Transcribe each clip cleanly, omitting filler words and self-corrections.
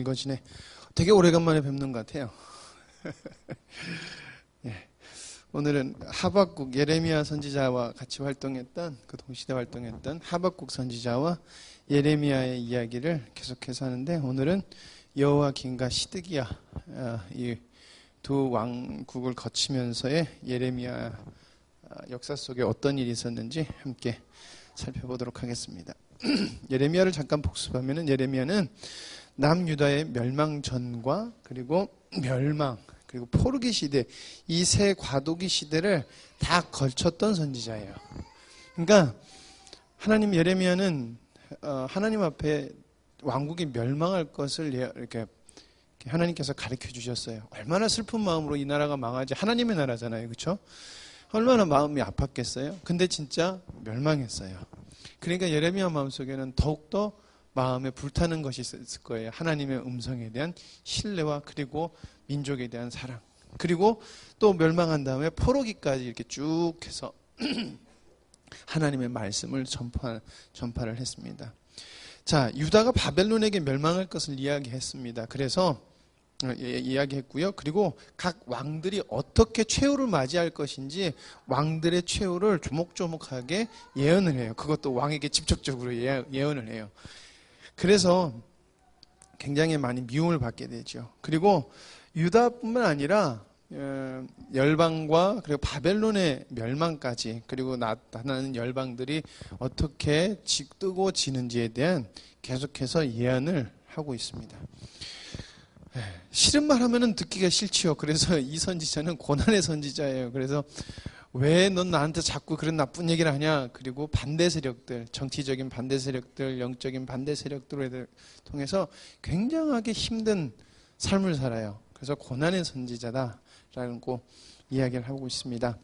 거지네. 되게 오래간만에 뵙는 것 같아요. 예. 오늘은 하박국 예레미야 선지자와 같이 활동했던, 그 동시대 활동했던 하박국 선지자와 예레미야의 이야기를 계속해서 하는데, 오늘은 여호야긴과 시드기야 이 두 왕국을 거치면서의 예레미야 역사 속에 어떤 일이 있었는지 함께 살펴보도록 하겠습니다. 예레미야를 잠깐 복습하면은, 예레미야는 남유다의 멸망 전과 그리고 멸망 그리고 포르기 시대, 이 세 과도기 시대를 다 걸쳤던 선지자예요. 그러니까 하나님, 예레미야는 하나님 앞에 왕국이 멸망할 것을 이렇게 하나님께서 가르쳐 주셨어요. 얼마나 슬픈 마음으로 이 나라가 망하지. 하나님의 나라잖아요, 그렇죠? 얼마나 마음이 아팠겠어요. 근데 진짜 멸망했어요. 그러니까 예레미야 마음속에는 더욱더 마음에 불타는 것이 있을 거예요. 하나님의 음성에 대한 신뢰와 그리고 민족에 대한 사랑, 그리고 또 멸망한 다음에 포로기까지 이렇게 쭉 해서 하나님의 말씀을 전파를 했습니다. 자, 유다가 바벨론에게 멸망할 것을 이야기했습니다. 그래서 이야기했고요. 그리고 각 왕들이 어떻게 최후를 맞이할 것인지 왕들의 최후를 조목조목하게 예언을 해요. 그것도 왕에게 직접적으로 예언을 해요. 그래서 굉장히 많이 미움을 받게 되죠. 그리고 유다뿐만 아니라 열방과 그리고 바벨론의 멸망까지, 그리고 나타나는 열방들이 어떻게 뜨고 지는지에 대한 계속해서 예언을 하고 있습니다. 싫은 말 하면은 듣기가 싫지요. 그래서 이 선지자는 고난의 선지자예요. 그래서 왜 넌 나한테 자꾸 그런 나쁜 얘기를 하냐. 그리고 반대 세력들, 정치적인 반대 세력들, 영적인 반대 세력들을 통해서 굉장하게 힘든 삶을 살아요. 그래서 고난의 선지자다라고 이야기를 하고 있습니다.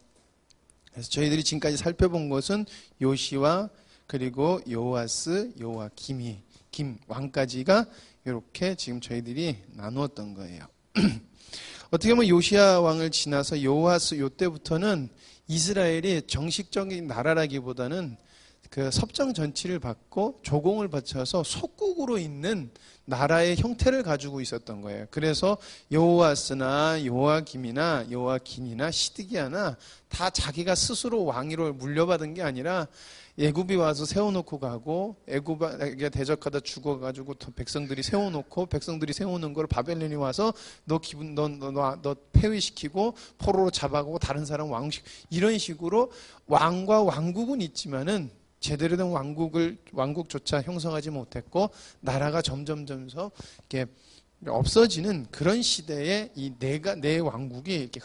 그래서 저희들이 지금까지 살펴본 것은 요시와 그리고 요아스, 요아김 왕까지가 이렇게 지금 저희들이 나누었던 거예요. 어떻게 보면 요시야 왕을 지나서 요아스, 요때부터는 이스라엘이 정식적인 나라라기보다는 그 섭정 전치를 받고 조공을 바쳐서 속국으로 있는 나라의 형태를 가지고 있었던 거예요. 그래서 요아스나 요아김이나 요아긴이나 시드기야나 다 자기가 스스로 왕위를 물려받은 게 아니라 애굽이 와서 세워놓고 가고, 애굽에 대적하다 죽어가지고 백성들이 세워놓고, 백성들이 세우는 걸 바벨론이 와서 너 폐위시키고 포로로 잡아가고 다른 사람 이런 식으로 왕과 왕국은 있지만은 제대로 된 왕국조차 형성하지 못했고, 나라가 점점점서 이렇게 없어지는 그런 시대에 이 내 왕국이 이렇게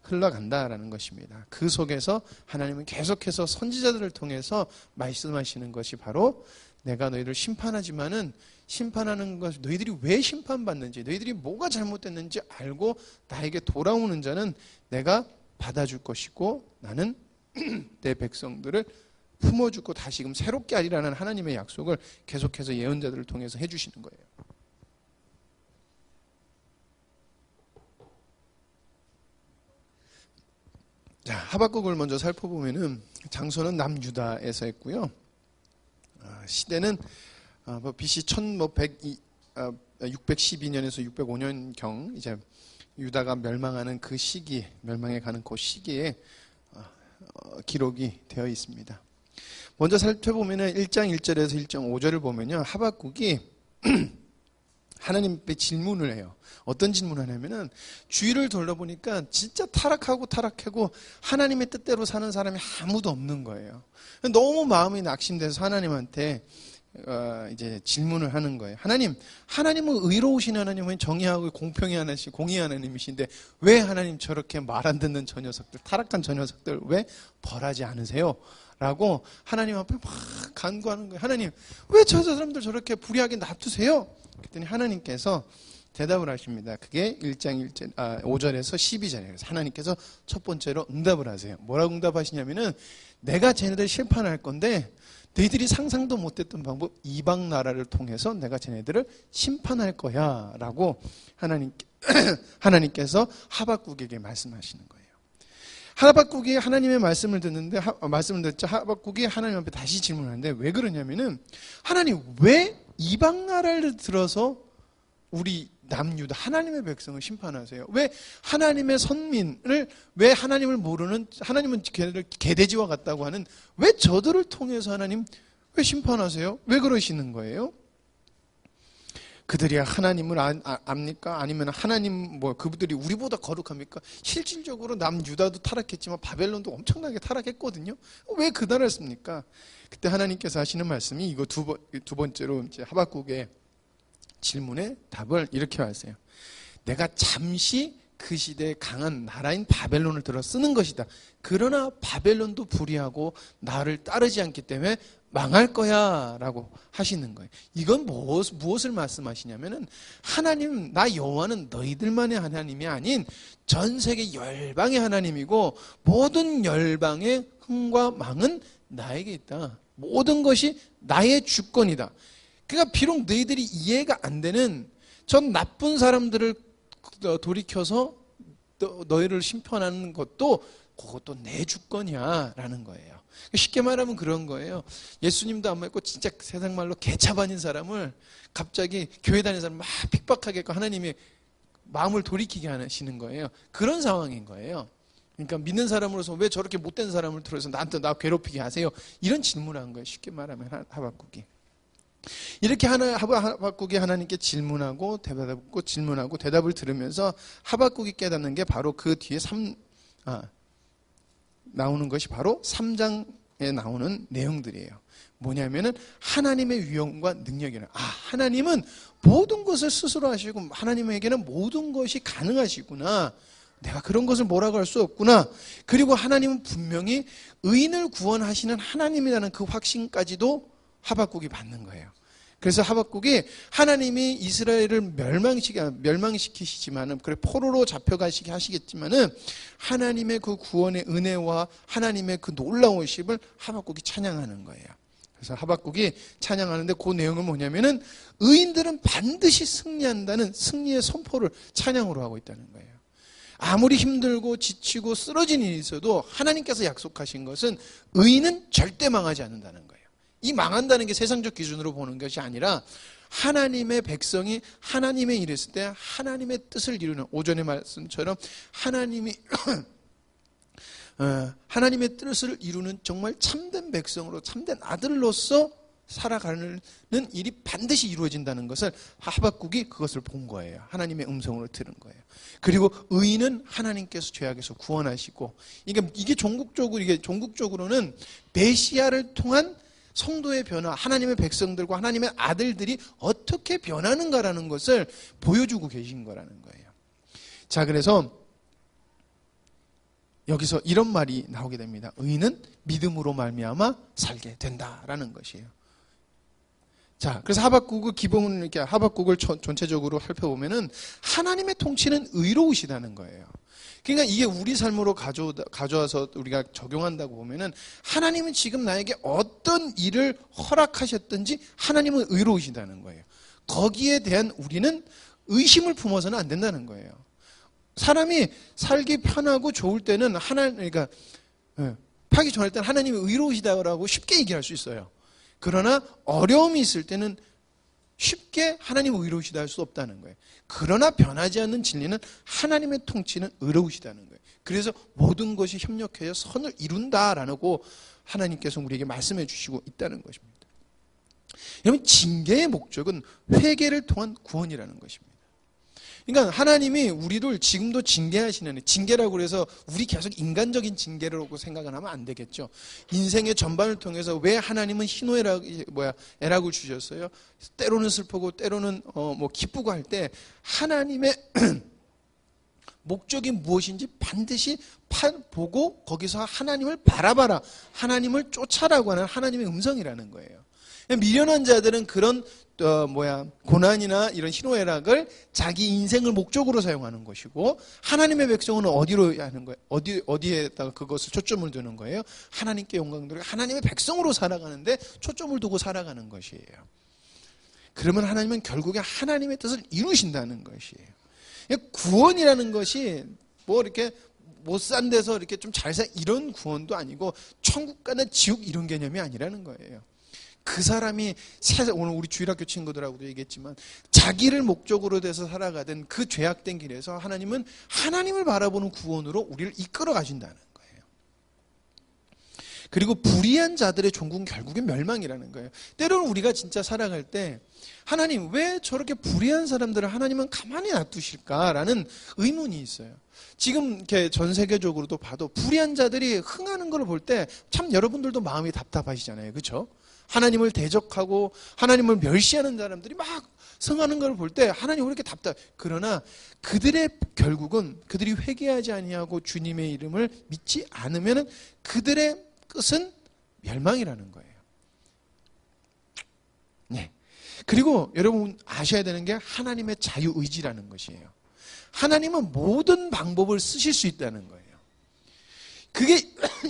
흘러간다라는 것입니다. 그 속에서 하나님은 계속해서 선지자들을 통해서 말씀하시는 것이 바로, 내가 너희를 심판하지만은 심판하는 것, 너희들이 왜 심판받는지, 너희들이 뭐가 잘못됐는지 알고 나에게 돌아오는 자는 내가 받아줄 것이고, 나는 내 백성들을 품어주고 다시금 새롭게 하리라는 하나님의 약속을 계속해서 예언자들을 통해서 해주시는 거예요. 자, 하박국을 먼저 살펴보면은 장소는 남유다에서 했고요. 시대는 BC 612년에서 605년경, 이제 유다가 멸망하는 그 시기, 멸망해 가는 그 시기에 기록이 되어 있습니다. 먼저 살펴보면은 1장 1절에서 1장 5절을 보면요, 하박국이 하나님께 질문을 해요. 어떤 질문을 하냐면은, 주위를 돌아보니까 진짜 타락하고 하나님의 뜻대로 사는 사람이 아무도 없는 거예요. 너무 마음이 낙심돼서 하나님한테 이제 질문을 하는 거예요. 하나님은 의로우신 하나님은 정의하고 공평히 공의 하나님이신데 왜 하나님 저렇게 말 안 듣는 저 녀석들, 타락한 저 녀석들 왜 벌하지 않으세요? 라고 하나님 앞에 막 간구하는 거예요. 하나님, 왜 저 사람들 저렇게 불의하게 놔두세요? 그랬더니 하나님께서 대답을 하십니다. 그게 1장 5절에서 12절이에요. 하나님께서 첫 번째로 응답을 하세요. 뭐라고 응답하시냐면은, 내가 쟤네들 심판할 건데 너희들이 상상도 못했던 방법, 이방 나라를 통해서 내가 쟤네들을 심판할 거야 라고 하나님께서 하박국에게 말씀하시는 거예요. 하박국이 하나님의 말씀을 듣는데, 말씀을 듣자 하박국이 하나님 앞에 다시 질문하는데, 왜 그러냐면은, 하나님 왜 이방 나라를 들어서 우리 남유다 하나님의 백성을 심판하세요? 왜 하나님의 선민을, 왜 하나님을 모르는, 하나님은 걔네들 개돼지와 같다고 하는, 왜 저들을 통해서 하나님 왜 심판하세요? 왜 그러시는 거예요? 그들이 하나님을 압니까? 아니면 하나님 그들이 우리보다 거룩합니까? 실질적으로 남유다도 타락했지만 바벨론도 엄청나게 타락했거든요. 왜 그 나라를 씁니까? 그때 하나님께서 하시는 말씀이 이거 두 번째로 이제 하박국의 질문에 답을 이렇게 하세요. 내가 잠시 그 시대에 강한 나라인 바벨론을 들어 쓰는 것이다. 그러나 바벨론도 불의하고 나를 따르지 않기 때문에 망할 거야 라고 하시는 거예요. 이건 무엇을 말씀하시냐면은, 하나님, 나 여호와는 너희들만의 하나님이 아닌 전 세계 열방의 하나님이고 모든 열방의 흥과 망은 나에게 있다. 모든 것이 나의 주권이다. 그러니까 비록 너희들이 이해가 안 되는 전 나쁜 사람들을 돌이켜서 너희를 심판하는 것도 그것도 내 주권이야 라는 거예요. 쉽게 말하면 그런 거예요. 예수님도 안 믿고 진짜 세상 말로 개차반인 사람을 갑자기 교회 다니는 사람 막 핍박하게 했고 하나님이 마음을 돌이키게 하시는 거예요. 그런 상황인 거예요. 그러니까 믿는 사람으로서 왜 저렇게 못된 사람을 들어서 나한테 나 괴롭히게 하세요? 이런 질문을 한 거예요. 쉽게 말하면 하박국이. 이렇게 하박국이 하나님께 질문하고 대답하고 질문하고 대답을 들으면서 하박국이 깨닫는 게 바로 그 뒤에 나오는 것이 바로 3장에 나오는 내용들이에요. 뭐냐면은 하나님의 위엄과 능력이라. 하나님은 모든 것을 스스로 하시고 하나님에게는 모든 것이 가능하시구나. 내가 그런 것을 뭐라고 할 수 없구나. 그리고 하나님은 분명히 의인을 구원하시는 하나님이라는 그 확신까지도 하박국이 받는 거예요. 그래서 하박국이 하나님이 이스라엘을 멸망시키시지만은, 그래 포로로 잡혀가시게 하시겠지만은 하나님의 그 구원의 은혜와 하나님의 그 놀라우심을 하박국이 찬양하는 거예요. 그래서 하박국이 찬양하는데 그 내용은 뭐냐면은 의인들은 반드시 승리한다는 승리의 선포를 찬양으로 하고 있다는 거예요. 아무리 힘들고 지치고 쓰러진 일이 있어도 하나님께서 약속하신 것은 의인은 절대 망하지 않는다는 거예요. 이 망한다는 게 세상적 기준으로 보는 것이 아니라 하나님의 백성이 하나님의 일을 했을 때 하나님의 뜻을 이루는, 오전의 말씀처럼 하나님의 뜻을 이루는 정말 참된 백성으로 참된 아들로서 살아가는 일이 반드시 이루어진다는 것을 하박국이 그것을 본 거예요. 하나님의 음성으로 들은 거예요. 그리고 의인은 하나님께서 죄악에서 구원하시고, 이게 종국적으로는 메시아를 통한 성도의 변화, 하나님의 백성들과 하나님의 아들들이 어떻게 변하는가라는 것을 보여주고 계신 거라는 거예요. 자, 그래서 여기서 이런 말이 나오게 됩니다. 의인은 믿음으로 말미암아 살게 된다라는 것이에요. 자, 그래서 하박국을 전체적으로 살펴보면은 하나님의 통치는 의로우시다는 거예요. 그러니까 이게 우리 삶으로 가져와서 우리가 적용한다고 보면은 하나님은 지금 나에게 어떤 일을 허락하셨든지 하나님은 의로우시다는 거예요. 거기에 대한 우리는 의심을 품어서는 안 된다는 거예요. 사람이 살기 편하고 좋을 때는 하기 전할 때는 하나님이 의로우시다고 쉽게 얘기할 수 있어요. 그러나 어려움이 있을 때는 쉽게 하나님 의로우시다 할 수 없다는 거예요. 그러나 변하지 않는 진리는 하나님의 통치는 의로우시다는 거예요. 그래서 모든 것이 협력해서 선을 이룬다라고 하나님께서 우리에게 말씀해 주시고 있다는 것입니다. 여러분, 징계의 목적은 회개를 통한 구원이라는 것입니다. 그러니까 하나님이 우리를 지금도 징계하시는, 징계라고 해서 우리 계속 인간적인 징계라고 생각을 하면 안 되겠죠. 인생의 전반을 통해서 왜 하나님은 애락을 주셨어요? 때로는 슬프고 때로는 기쁘고 할 때 하나님의 목적이 무엇인지 반드시 보고 거기서 하나님을 바라봐라, 하나님을 쫓아라고 하는 하나님의 음성이라는 거예요. 미련한 자들은 그런 고난이나 이런 희노애락을 자기 인생을 목적으로 사용하는 것이고, 하나님의 백성은 어디로 하는 거예요? 어디에다가 그것을 초점을 두는 거예요? 하나님께 영광 돌리고 하나님의 백성으로 살아가는데 초점을 두고 살아가는 것이에요. 그러면 하나님은 결국에 하나님의 뜻을 이루신다는 것이에요. 구원이라는 것이 이렇게 못 산 데서 이렇게 좀 잘 산 이런 구원도 아니고 천국 가는 지옥 이런 개념이 아니라는 거예요. 그 사람이 오늘 우리 주일학교 친구들하고도 얘기했지만 자기를 목적으로 돼서 살아가던 그 죄악된 길에서 하나님은 하나님을 바라보는 구원으로 우리를 이끌어 가신다는 거예요. 그리고 불의한 자들의 종국은 결국엔 멸망이라는 거예요. 때로는 우리가 진짜 살아갈 때 하나님 왜 저렇게 불의한 사람들을 하나님은 가만히 놔두실까라는 의문이 있어요. 지금 이렇게 전 세계적으로도 봐도 불의한 자들이 흥하는 걸 볼 때 참 여러분들도 마음이 답답하시잖아요. 그렇죠? 하나님을 대적하고 하나님을 멸시하는 사람들이 막 성하는 걸 볼 때 하나님 왜 이렇게 답답해. 그러나 그들의 결국은 그들이 회개하지 아니하고 주님의 이름을 믿지 않으면 그들의 끝은 멸망이라는 거예요. 네. 그리고 여러분 아셔야 되는 게 하나님의 자유의지라는 것이에요. 하나님은 모든 방법을 쓰실 수 있다는 거예요. 그게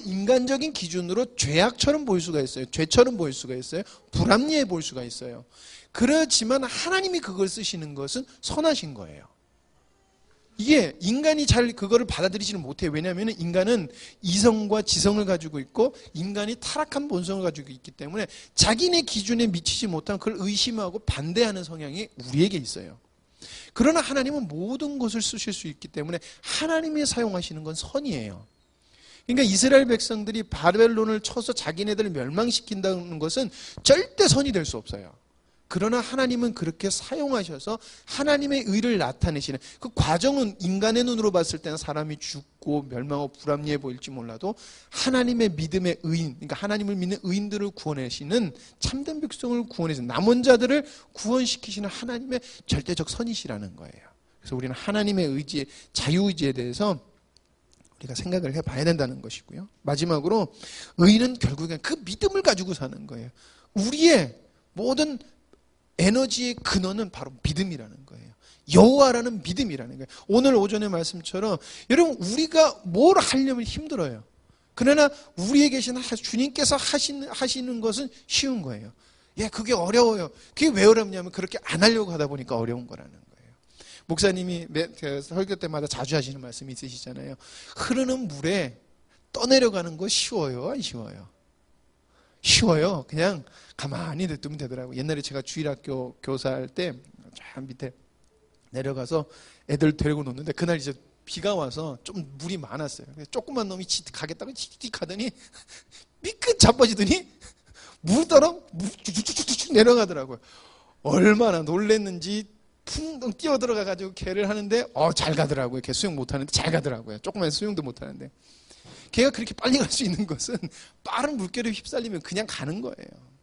인간적인 기준으로 죄악처럼 보일 수가 있어요. 죄처럼 보일 수가 있어요. 불합리해 보일 수가 있어요. 그렇지만 하나님이 그걸 쓰시는 것은 선하신 거예요. 이게 인간이 잘 그거를 받아들이지는 못해요. 왜냐하면 인간은 이성과 지성을 가지고 있고 인간이 타락한 본성을 가지고 있기 때문에 자기네 기준에 미치지 못한 그걸 의심하고 반대하는 성향이 우리에게 있어요. 그러나 하나님은 모든 것을 쓰실 수 있기 때문에 하나님이 사용하시는 건 선이에요. 그러니까 이스라엘 백성들이 바벨론을 쳐서 자기네들을 멸망시킨다는 것은 절대 선이 될 수 없어요. 그러나 하나님은 그렇게 사용하셔서 하나님의 의를 나타내시는 그 과정은 인간의 눈으로 봤을 때는 사람이 죽고 멸망하고 불합리해 보일지 몰라도 하나님의 믿음의 의인, 그러니까 하나님을 믿는 의인들을 구원하시는 참된 백성을 구원해서 남은 자들을 구원시키시는 하나님의 절대적 선이시라는 거예요. 그래서 우리는 하나님의 의지, 자유의지에 대해서 우리가 생각을 해봐야 된다는 것이고요. 마지막으로 의인은 결국엔 그 믿음을 가지고 사는 거예요. 우리의 모든 에너지의 근원은 바로 믿음이라는 거예요. 여호와라는 믿음이라는 거예요. 오늘 오전의 말씀처럼 여러분 우리가 뭘 하려면 힘들어요. 그러나 우리에 계신 주님께서 하시는 것은 쉬운 거예요. 예, 그게 어려워요. 그게 왜 어렵냐면 그렇게 안 하려고 하다 보니까 어려운 거라는 거예요. 목사님이 설교 때마다 자주 하시는 말씀이 있으시잖아요. 흐르는 물에 떠내려가는 거 쉬워요? 안 쉬워요? 쉬워요. 그냥 가만히 냅두면 되더라고요. 옛날에 제가 주일학교 교사할 때 저 밑에 내려가서 애들 데리고 놓는데 그날 이제 비가 와서 좀 물이 많았어요. 조그만 놈이 가겠다고 칙칙 하더니 미끈 자빠지더니 물 따라 쭉쭉쭉쭉 내려가더라고요. 얼마나 놀랬는지 풍덩 뛰어 들어가가지고 걔를 하는데 잘 가더라고요. 걔 수영 못하는데 잘 가더라고요. 조그만 수영도 못하는데. 걔가 그렇게 빨리 갈 수 있는 것은 빠른 물결에 휩쓸리면 그냥 가는 거예요.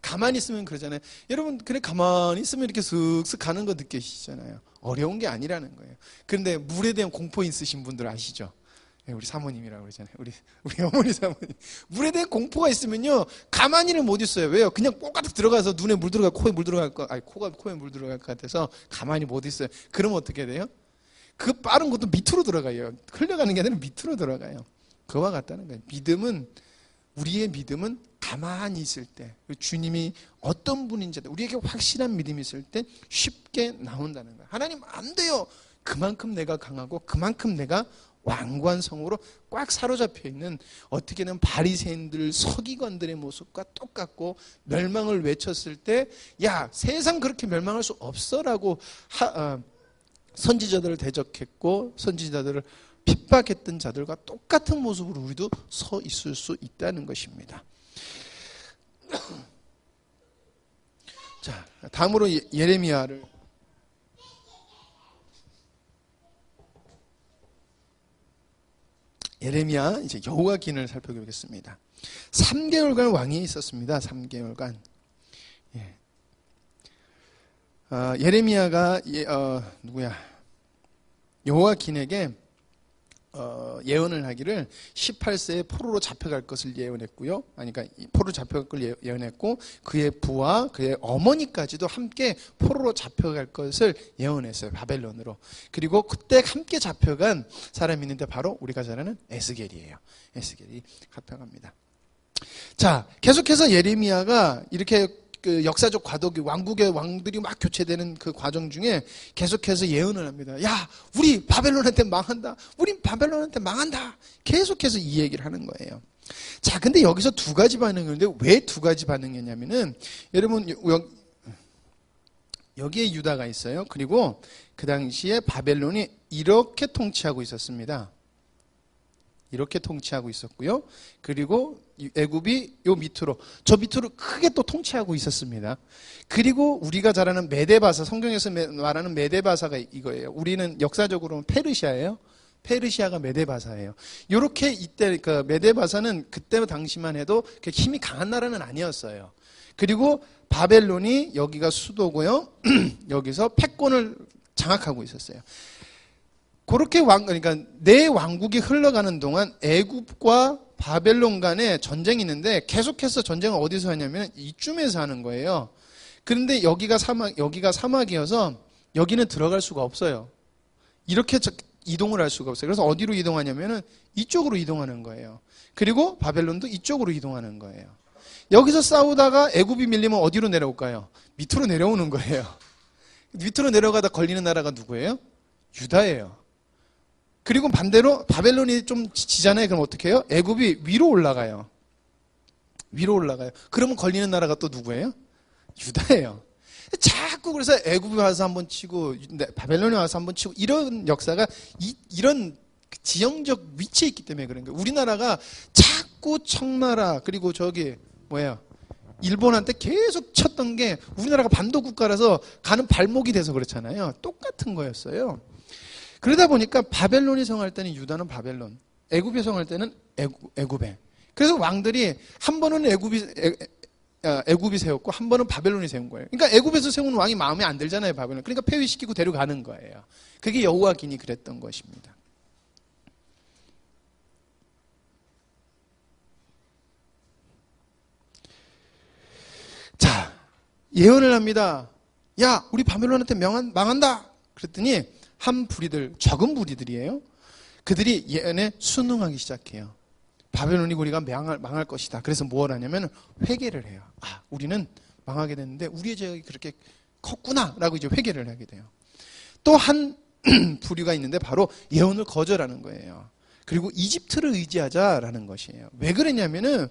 가만히 있으면 그러잖아요. 여러분 그래 가만히 있으면 이렇게 슥슥 가는 거 느끼시잖아요. 어려운 게 아니라는 거예요. 그런데 물에 대한 공포 있으신 분들 아시죠? 우리 사모님이라고 그러잖아요. 우리 어머니 사모님. 물에 대한 공포가 있으면요 가만히는 못 있어요. 왜요? 그냥 꼬까닥 들어가서 눈에 물 들어가 코에 물 들어갈 거 아니 코에 물 들어갈 것 같아서 가만히 못 있어요. 그러면 어떻게 돼요? 그 빠른 것도 밑으로 들어가요. 흘러가는 게 아니라 밑으로 들어가요. 그와 같다는 거예요. 우리의 믿음은 가만히 있을 때 주님이 어떤 분인지 우리에게 확실한 믿음이 있을 때 쉽게 나온다는 거예요. 하나님 안 돼요. 그만큼 내가 강하고 그만큼 내가 완고한 성으로 꽉 사로잡혀 있는 어떻게는 바리새인들 서기관들의 모습과 똑같고 멸망을 외쳤을 때 야 세상 그렇게 멸망할 수 없어라고 선지자들을 대적했고 선지자들을 핍박했던 자들과 똑같은 모습으로 우리도 서 있을 수 있다는 것입니다. 자, 다음으로 예레미야를 예레미야 이제 여호와긴을 살펴보겠습니다. 3개월간 왕이 있었습니다. 3개월간. 예. 예레미야가 여호와긴에게 예언을 하기를 18세에 포로로 잡혀갈 것을 예언했고요. 그러니까 포로로 잡혀갈 걸 예언했고 그의 부와 그의 어머니까지도 함께 포로로 잡혀갈 것을 예언했어요. 바벨론으로. 그리고 그때 함께 잡혀간 사람이 있는데 바로 우리가 잘 아는 에스겔이에요. 에스겔이 잡혀갑니다. 자, 계속해서 예레미야가 이렇게 그 역사적 과도기 왕국의 왕들이 막 교체되는 그 과정 중에 계속해서 예언을 합니다. 야, 우리 바벨론한테 망한다. 우린 바벨론한테 망한다. 계속해서 이 얘기를 하는 거예요. 자, 근데 여기서 두 가지 반응인데 왜 두 가지 반응이냐면은 여러분 여기에 유다가 있어요. 그리고 그 당시에 바벨론이 이렇게 통치하고 있었습니다. 이렇게 통치하고 있었고요. 그리고 애굽이 요 밑으로 저 밑으로 크게 또 통치하고 있었습니다. 그리고 우리가 잘 아는 메데바사, 성경에서 말하는 메데바사가 이거예요. 우리는 역사적으로는 페르시아예요. 페르시아가 메데바사예요. 요렇게 이때 그 메데바사는 그때 당시만 해도 힘이 강한 나라는 아니었어요. 그리고 바벨론이 여기가 수도고요. 여기서 패권을 장악하고 있었어요. 그렇게 그러니까 내 왕국이 흘러가는 동안 애굽과 바벨론 간에 전쟁이 있는데 계속해서 전쟁을 어디서 하냐면 이쯤에서 하는 거예요. 그런데 여기가 사막이어서 여기는 들어갈 수가 없어요. 이렇게 이동을 할 수가 없어요. 그래서 어디로 이동하냐면은 이쪽으로 이동하는 거예요. 그리고 바벨론도 이쪽으로 이동하는 거예요. 여기서 싸우다가 애굽이 밀리면 어디로 내려올까요? 밑으로 내려오는 거예요. 밑으로 내려가다 걸리는 나라가 누구예요? 유다예요. 그리고 반대로 바벨론이 좀 지잖아요. 그럼 어떻게 해요? 애굽이 위로 올라가요. 위로 올라가요. 그러면 걸리는 나라가 또 누구예요? 유다예요. 자꾸 그래서 애굽에 와서 한번 치고 바벨론에 와서 한번 치고 이런 역사가 이런 지형적 위치에 있기 때문에 그런 거예요. 우리나라가 자꾸 청나라 그리고 저기 일본한테 계속 쳤던 게 우리나라가 반도 국가라서 가는 발목이 돼서 그렇잖아요. 똑같은 거였어요. 그러다 보니까 바벨론이 성할 때는 유다는 바벨론, 애굽이 성할 때는 애굽에. 그래서 왕들이 한 번은 애굽이 세웠고 한 번은 바벨론이 세운 거예요. 그러니까 애굽에서 세운 왕이 마음에 안 들잖아요, 바벨론. 그러니까 폐위시키고 데려가는 거예요. 그게 여호와긴이 그랬던 것입니다. 자, 예언을 합니다. 야, 우리 바벨론한테 망한다. 그랬더니 한 부리들, 적은 부리들이에요. 그들이 예언에 순응하기 시작해요. 바벨론이 우리가 망할 것이다. 그래서 뭘 하냐면 회개를 해요. 아, 우리는 망하게 됐는데 우리의 죄가 그렇게 컸구나 라고 이제 회개를 하게 돼요. 또 한 부류가 있는데 바로 예언을 거절하는 거예요. 그리고 이집트를 의지하자라는 것이에요. 왜 그러냐면은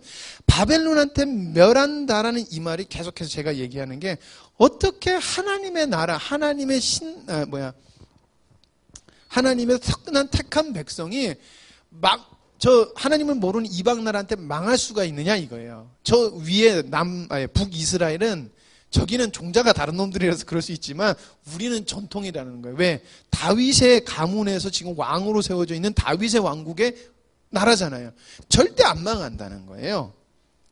바벨론한테 멸한다라는 이 말이 계속해서 제가 얘기하는 게 어떻게 하나님의 나라, 하나님의 하나님의 특별한 택한 백성이 하나님을 모르는 이방 나라한테 망할 수가 있느냐 이거예요. 저 위에 북이스라엘은 저기는 종자가 다른 놈들이라서 그럴 수 있지만 우리는 전통이라는 거예요. 왜? 다윗의 가문에서 지금 왕으로 세워져 있는 다윗의 왕국의 나라잖아요. 절대 안 망한다는 거예요.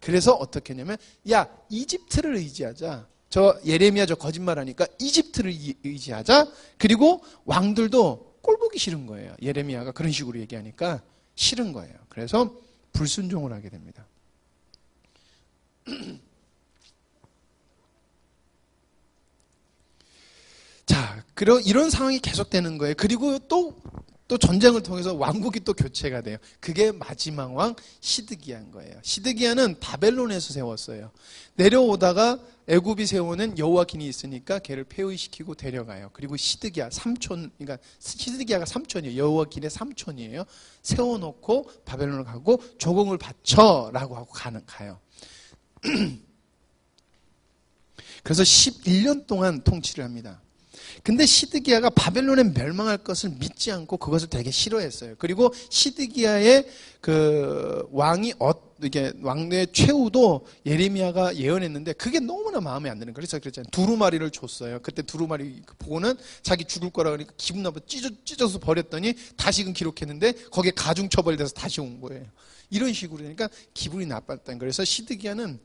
그래서 어떻게 했냐면 야, 이집트를 의지하자. 저 예레미야 저 거짓말하니까 이집트를 의지하자. 그리고 왕들도 꼴보기 싫은 거예요. 예레미야가 그런 식으로 얘기하니까 싫은 거예요. 그래서 불순종을 하게 됩니다. 자, 이런 상황이 계속되는 거예요. 그리고 또 전쟁을 통해서 왕국이 또 교체가 돼요. 그게 마지막 왕 시드기야인 거예요. 시드기야는 바벨론에서 세웠어요. 내려오다가 애굽이 세우는 여호와긴이 있으니까 걔를 폐위시키고 데려가요. 그리고 시드기야 그러니까 시드기야가 삼촌이에요. 여호와긴의 삼촌이에요. 세워놓고 바벨론을 가고 조공을 바쳐라고 하고 가요. 그래서 11년 동안 통치를 합니다. 근데 시드기야가 바벨론에 멸망할 것을 믿지 않고 그것을 되게 싫어했어요. 그리고 시드기야의 그 왕이 이게 왕의 최후도 예레미야가 예언했는데 그게 너무나 마음에 안 드는 거예요. 그래서 그랬잖아요. 두루마리를 줬어요. 그때 두루마리 보고는 자기 죽을 거라 그러니까 기분 나빠 찢어서 버렸더니 다시금 기록했는데 거기에 가중 처벌돼서 다시 온 거예요. 이런 식으로 되니까 기분이 나빴다는 거예요. 그래서 시드기야는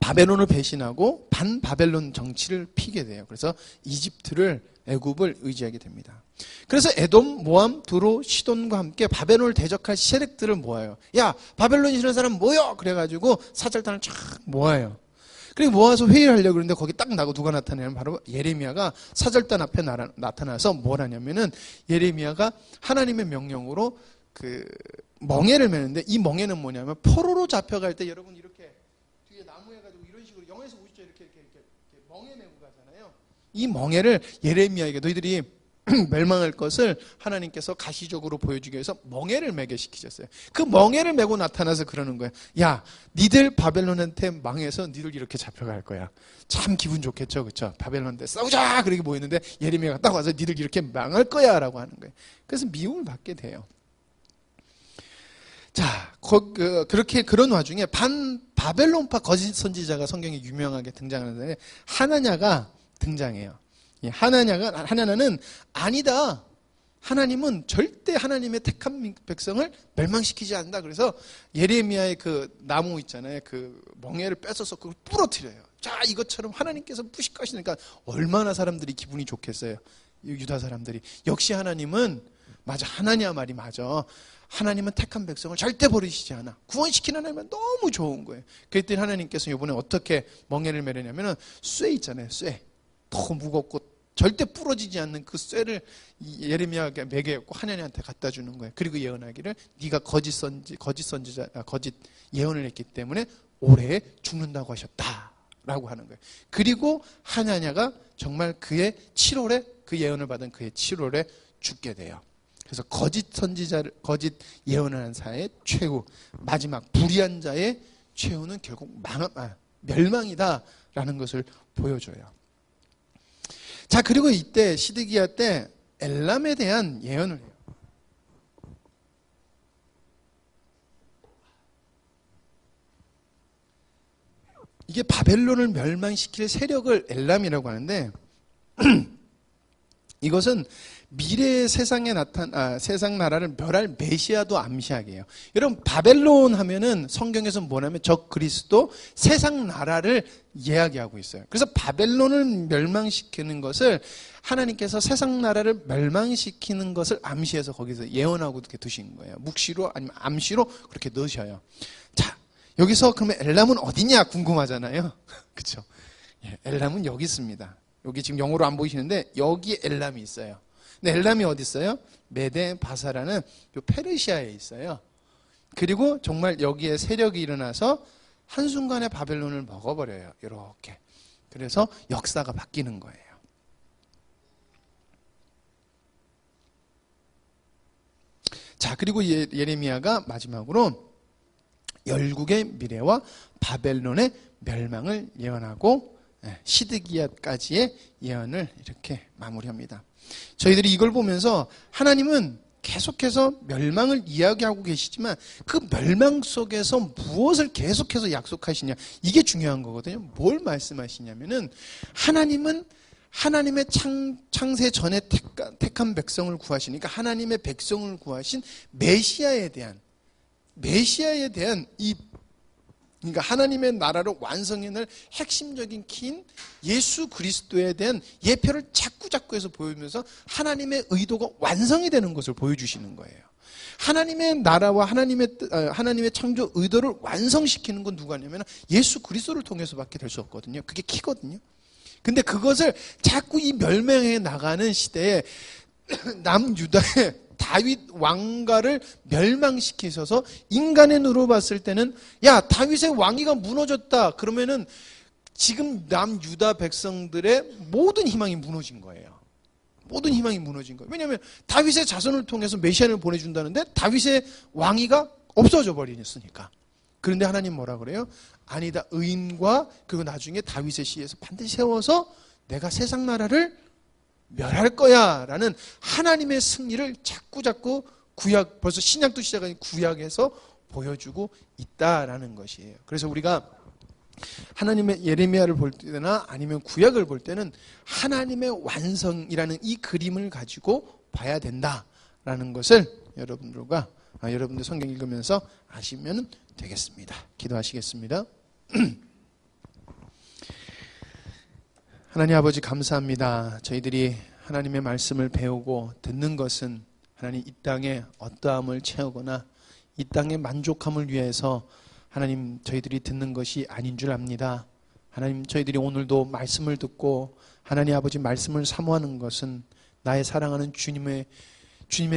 바벨론을 배신하고 반바벨론 정치를 피게 돼요. 그래서 이집트를 애굽을 의지하게 됩니다. 그래서 에돔, 모함, 두로, 시돈과 함께 바벨론을 대적할 세력들을 모아요. 야, 바벨론이 싫은 사람 모여! 그래가지고 사절단을 쫙 모아요. 그리고 모아서 회의를 하려고 그러는데 거기 딱 나고 누가 나타나냐면 바로 예레미야가 사절단 앞에 나타나서 뭘 하냐면은 예레미야가 하나님의 명령으로 그 멍에를 매는데 이 멍에는 뭐냐면 포로로 잡혀갈 때 여러분 이렇게 뒤에 나무 해가지고 이런 식으로 영화에서 보시죠. 이렇게 멍에 메고 가잖아요. 이 멍에를 예레미야에게 너희들이 멸망할 것을 하나님께서 가시적으로 보여주기 위해서 멍에를 매게 시키셨어요. 그 멍에를 메고 나타나서 그러는 거예요. 야, 니들 바벨론한테 망해서 니들 이렇게 잡혀갈 거야. 참 기분 좋겠죠, 그렇죠? 바벨론한테 싸우자 그렇게 모였는데 예레미야가 딱 와서 니들 이렇게 망할 거야라고 하는 거예요. 그래서 미움을 받게 돼요. 자, 그렇게 그런 와중에 바벨론파 거짓 선지자가 성경에 유명하게 등장하는데 하나냐가 등장해요. 하나냐는 아니다. 하나님은 절대 하나님의 택한 백성을 멸망시키지 않는다. 그래서 예레미야의 그 나무 있잖아요. 그 멍에를 뺏어서 그걸 부러뜨려요. 자, 이것처럼 하나님께서 부식하시니까 얼마나 사람들이 기분이 좋겠어요. 유다 사람들이. 역시 하나님은 맞아. 하나냐 말이 맞아. 하나님은 택한 백성을 절대 버리시지 않아. 구원시키는 하나님은 너무 좋은 거예요. 그랬더니 하나님께서 이번에 어떻게 멍에를 매려냐면은 쇠 있잖아요. 쇠. 더 무겁고 절대 부러지지 않는 그 쇠를 예레미야에게 매겨갖고 하나님한테 갖다 주는 거예요. 그리고 예언하기를 네가 거짓 예언을 했기 때문에 올해 죽는다고 하셨다라고 하는 거예요. 그리고 하나냐가 정말 그의 7월에 그 예언을 받은 그의 7월에 죽게 돼요. 그래서 거짓 예언을 한 자의 최후, 마지막 불의한 자의 최후는 결국 멸망이다라는 것을 보여줘요. 자, 그리고 이때 시드기야 때 엘람에 대한 예언을 해요. 이게 바벨론을 멸망시킬 세력을 엘람이라고 하는데 이것은 미래의 세상에 세상 나라를 멸할 메시아도 암시하게요. 여러분, 바벨론 하면은 성경에서 뭐냐면 적 그리스도 세상 나라를 이야기하고 있어요. 그래서 바벨론을 멸망시키는 것을 하나님께서 세상 나라를 멸망시키는 것을 암시해서 거기서 예언하고 이렇게 두신 거예요. 묵시로 아니면 암시로 그렇게 넣으셔요. 자, 여기서 그러면 엘람은 어디냐 궁금하잖아요. 그렇죠? 엘람은 여기 있습니다. 여기 지금 영어로 안 보이시는데 여기 엘람이 있어요. 근데 엘람이 어디 있어요? 메데 바사라는 요 페르시아에 있어요. 그리고 정말 여기에 세력이 일어나서 한순간에 바벨론을 먹어버려요. 이렇게. 그래서 역사가 바뀌는 거예요. 자, 그리고 예레미야가 마지막으로 열국의 미래와 바벨론의 멸망을 예언하고 시드기야까지의 예언을 이렇게 마무리합니다. 저희들이 이걸 보면서 하나님은 계속해서 멸망을 이야기하고 계시지만 그 멸망 속에서 무엇을 계속해서 약속하시냐, 이게 중요한 거거든요. 뭘 말씀하시냐면은 하나님은 하나님의 창세 전에 택한 백성을 구하시니까 하나님의 백성을 구하신 메시아에 대한 그러니까 하나님의 나라를 완성해낼 핵심적인 키인 예수 그리스도에 대한 예표를 자꾸 해서 보여주면서 하나님의 의도가 완성이 되는 것을 보여주시는 거예요. 하나님의 나라와 하나님의 창조 의도를 완성시키는 건 누가 하냐면 예수 그리스도를 통해서밖에 될 수 없거든요. 그게 키거든요. 근데 그것을 자꾸 이 멸망해 나가는 시대에 남유다의 다윗 왕가를 멸망시키셔서 인간의 눈으로 봤을 때는 야, 다윗의 왕위가 무너졌다. 그러면은 지금 남유다 백성들의 모든 희망이 무너진 거예요. 모든 희망이 무너진 거예요. 왜냐하면 다윗의 자손을 통해서 메시아를 보내준다는데 다윗의 왕위가 없어져 버리니까. 그런데 하나님 뭐라 그래요? 아니다. 의인과 그리고 나중에 다윗의 시에서 반드시 세워서 내가 세상 나라를 멸할 거야 라는 하나님의 승리를 자꾸 구약, 벌써 신약도 시작한 구약에서 보여주고 있다라는 것이에요. 그래서 우리가 하나님의 예레미야를 볼 때나 아니면 구약을 볼 때는 하나님의 완성이라는 이 그림을 가지고 봐야 된다라는 것을 여러분들 성경 읽으면서 아시면 되겠습니다. 기도하시겠습니다. 하나님 아버지 감사합니다. 저희들이 하나님의 말씀을 배우고 듣는 것은 하나님 이 땅에 어떠함을 채우거나 이 땅의 만족함을 위해서 하나님 저희들이 듣는 것이 아닌 줄 압니다. 하나님 저희들이 오늘도 말씀을 듣고 하나님 아버지 말씀을 사모하는 것은 나의 사랑하는 주님의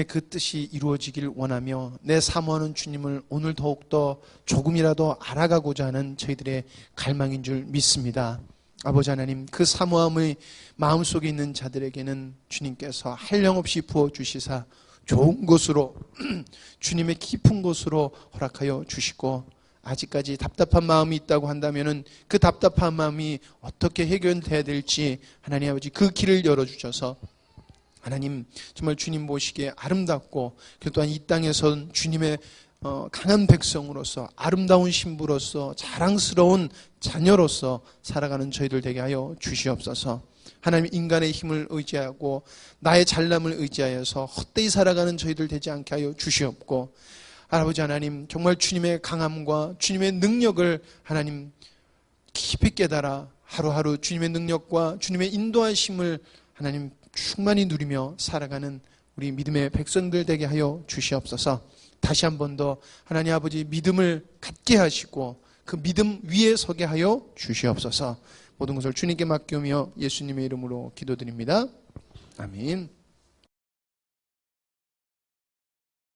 그 뜻이 이루어지길 원하며 내 사모하는 주님을 오늘 더욱더 조금이라도 알아가고자 하는 저희들의 갈망인 줄 믿습니다. 아버지 하나님, 그 사모함의 마음속에 있는 자들에게는 주님께서 한량없이 부어주시사 좋은 곳으로 주님의 깊은 곳으로 허락하여 주시고, 아직까지 답답한 마음이 있다고 한다면 그 답답한 마음이 어떻게 해결돼야 될지 하나님 아버지 그 길을 열어주셔서 하나님 정말 주님 보시기에 아름답고, 그 또한 이 땅에선 주님의 강한 백성으로서, 아름다운 신부로서, 자랑스러운 자녀로서 살아가는 저희들 되게 하여 주시옵소서. 하나님, 인간의 힘을 의지하고 나의 잘남을 의지하여서 헛되이 살아가는 저희들 되지 않게 하여 주시옵고, 아버지 하나님, 정말 주님의 강함과 주님의 능력을 하나님 깊이 깨달아 하루하루 주님의 능력과 주님의 인도하심을 하나님 충만히 누리며 살아가는 우리 믿음의 백성들 되게 하여 주시옵소서. 다시 한 번 더 하나님 아버지 믿음을 갖게 하시고 그 믿음 위에 서게 하여 주시옵소서. 모든 것을 주님께 맡기며 예수님의 이름으로 기도드립니다. 아멘.